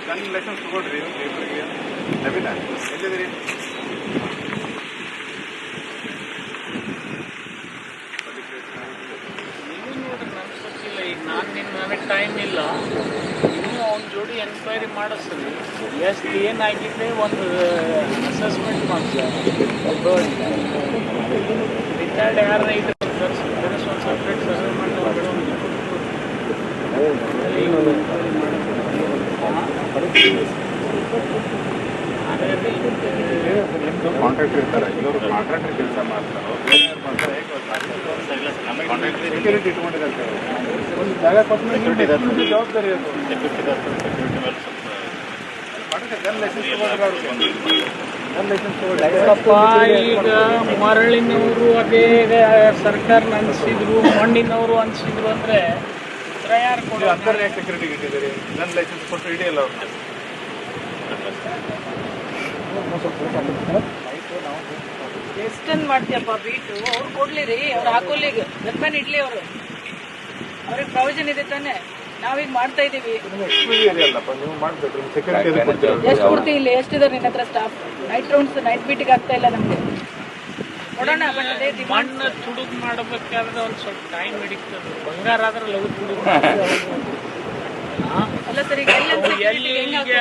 Gun licence ತಗೊಳ್ರಿ ಇಬ್ಬರಿಗೆ. ನವೀನ ಎಲ್ಲಿದ್ದೀರಿ? ಈಗ ನನಗೆ ಟೈಮ್ ಇಲ್ಲ. ಇನ್ನೂ ಅವ್ನ ಜೋಡಿ ಎನ್ಕ್ವೈರಿ ಮಾಡಿಸ್ರಿ. ಎಷ್ಟು ಏನಾಗಿದೆ ಒಂದು ಅಸೆಸ್ಮೆಂಟ್ ಮಾಡ್ತೀವಿ. ರಿಟೈರ್ಡ್ ಯಾರನ್ನ ಇದ್ರೆ ಒಂದು ಸಪ್ರೇಟ್ ಸರ್ವೆ ಮಾಡಿ ನಿಮ್ಮದು ಕಾಂಟ್ರಾಕ್ಟರ್ ಇರ್ತಾರೆ, ಇವರು ಕಾಂಟ್ರಾಕ್ಟರ್ ಕೆಲಸ ಮಾಡ್ತಾರೆ. ಸೆಕ್ಯೂರಿಟಿ ಇಟ್ಕೊಂಡಿದ್ದಾರೆ, ಒಂದು ಜಾಗ ಕೊಟ್ಟು ಜವಾಬ್ದಾರಿ ಅದು. ಗನ್ ಲೈಸೆನ್ಸ್ ಈಗ ಮರಳಿನವರು ಅದೇ ಸರ್ಕಾರನ ಅನಿಸಿದ್ರು, ಮಣ್ಣಿನವರು ಅನಿಸಿದ್ರು ಅಂದರೆ ಯಾರು ಕೊಡಿ ಅಂತರ್ಯ ಸೆಕ್ಯೂರಿಟಿ ಇಟ್ಟಿದ್ದೀರಿ. ಗನ್ ಲೈಸೆನ್ಸ್ ಕೊಟ್ಟು ಹಿಡಿಯಲ್ಲ ಅವ್ರನ್ನ. ಎಷ್ಟೊಂದು ಮಾಡ್ತೀಯಪ್ಪ ಬೀಟು. ಅವ್ರು ಕೊಡ್ಲಿರಿ, ಅವ್ರು ಹಾಕೋಲಿಗ ಗನ್ಮ್ಯಾನ್ ಇಡ್ಲಿ. ಅವರು ಅವ್ರಿಗೆ ಪ್ರಯೋಜನ ಇದೆ ತಾನೆ. ನಾವೀಗ ಮಾಡ್ತಾ ಇದೀವಿ. ಎಷ್ಟು ಕೊಡ್ತಿ ಇಲ್ಲಿ? ಎಷ್ಟಿದ್ದಾರೆ ನಿನ್ನ ಹತ್ರ ಸ್ಟಾಫ್? ನೈಟ್ ರೌಂಡ್ಸ್, ನೈಟ್ ಬೀಟಿಗೆ ಆಗ್ತಾ ಇಲ್ಲ ನಮ್ಗೆ. ಕೊಡೋಣ. ಬಟ್ ಅದೇ ಮಣ್ಣು ತುಡುಗು ಮಾಡಬೇಕಾದ್ರೆ ಒಂದು ಸ್ವಲ್ಪ ಟೈಮ್ ಹಿಡಿತದೆ. ಬಂಗಾರ ಆದ್ರೆ ಲಘು ತುಡುಗು ಅಲ್ಲ ಸರ್. ಈಗ ಎಲ್ಲಿಗೆ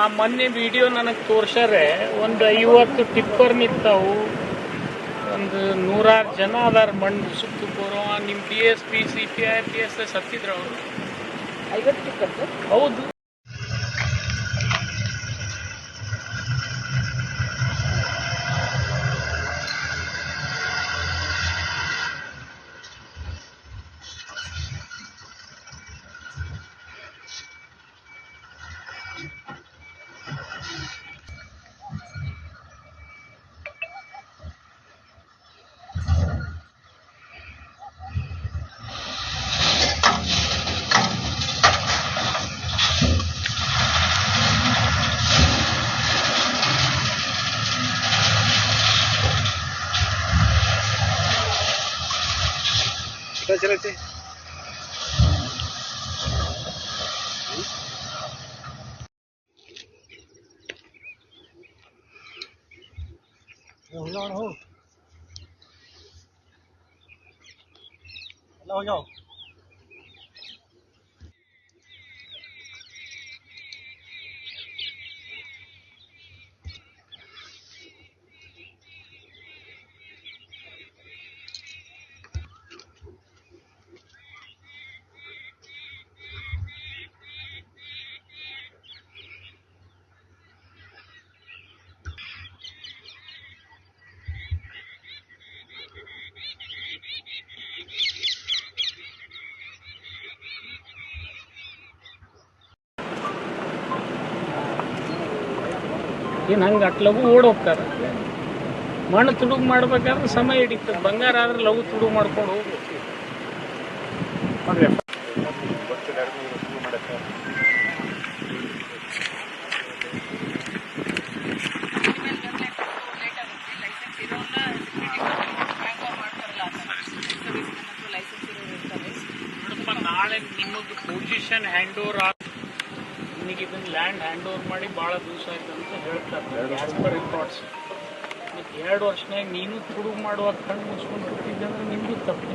ಆ ಮೊನ್ನೆ ವಿಡಿಯೋ ನನಗೆ ತೋರ್ಸ್ಯಾರೆ. ಒಂದು 50 ಟಿಪ್ಪರ್ ನಿಂತಾವು, ಒಂದು 100 ಜನ ಅದಾರ ಮಣ್ಣು ಸುತ್ತು ಬರೋ. ನಿಮ್ಮ DSP CPI PSI ಸತ್ತಿದ್ರು ಅವರು. 50 ಟಿಪ್ಪರ್ ಸರ್? ಹೌದು. चलते हो जाओ. ಏನು ಹಂಗೆ ಲಘು ಓಡೋಗ್ತಾರೆ. ಮಣ್ಣು ತುಡುಗು ಮಾಡ್ಬೇಕಾದ್ರೆ ಸಮಯ ಹಿಡಿತದೆ. ಬಂಗಾರ ಆದ್ರೆ ಲಘು ತುಡುಗು ಮಾಡ್ಕೊಂಡು ಹೋಗ್ಬೇಕು. ನಾಳೆ ನಿಮಗೆ ಪೊಸಿಷನ್ ಹ್ಯಾಂಡ್ ಓವರ್ ನಿಮಗೆ ಇದನ್ನು ಲ್ಯಾಂಡ್ ಹ್ಯಾಂಡ್ ಓವರ್ ಮಾಡಿ ಭಾಳ ದಿವಸ ಆಯ್ತು ಅಂತ ಹೇಳ್ತಾರೆ ಆ್ಯಸ್ ಪರ್ ರಿಕಾರ್ಡ್ಸ್. ಮತ್ತು 2 ವರ್ಷನಾಗ ನೀನು ತುಡುಗು ಮಾಡುವಾಗ ಕಣ್ಣು ಮುಚ್ಕೊಂಡು ಬಿಟ್ಟಿದ್ದೆ ಅಂದ್ರೆ ನಿಮಗೂ ತಪ್ಪು.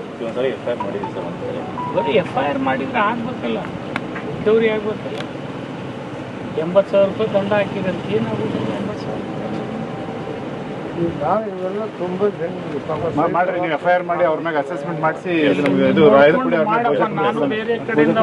ಬರೀ FIR ಮಾಡಿದ್ರೆ ಆಗ್ಬೇಕಲ್ಲ, ರಿಕವರಿ ಆಗ್ಬೇಕಲ್ಲ. 80,000 ರೂಪಾಯಿ ದಂಡ ಹಾಕಿದಂತ ಏನಾಗೋದಿಲ್ಲ. 80,000 ಮಾಡ್ರಿ. ನೀವು FIR ಮಾಡಿ ಅವ್ರ ಮ್ಯಾಗ ಅಸೆಸ್ಮೆಂಟ್ ಮಾಡಿಸಿ. ನಾನು ಬೇರೆ ಕಡೆಯಿಂದ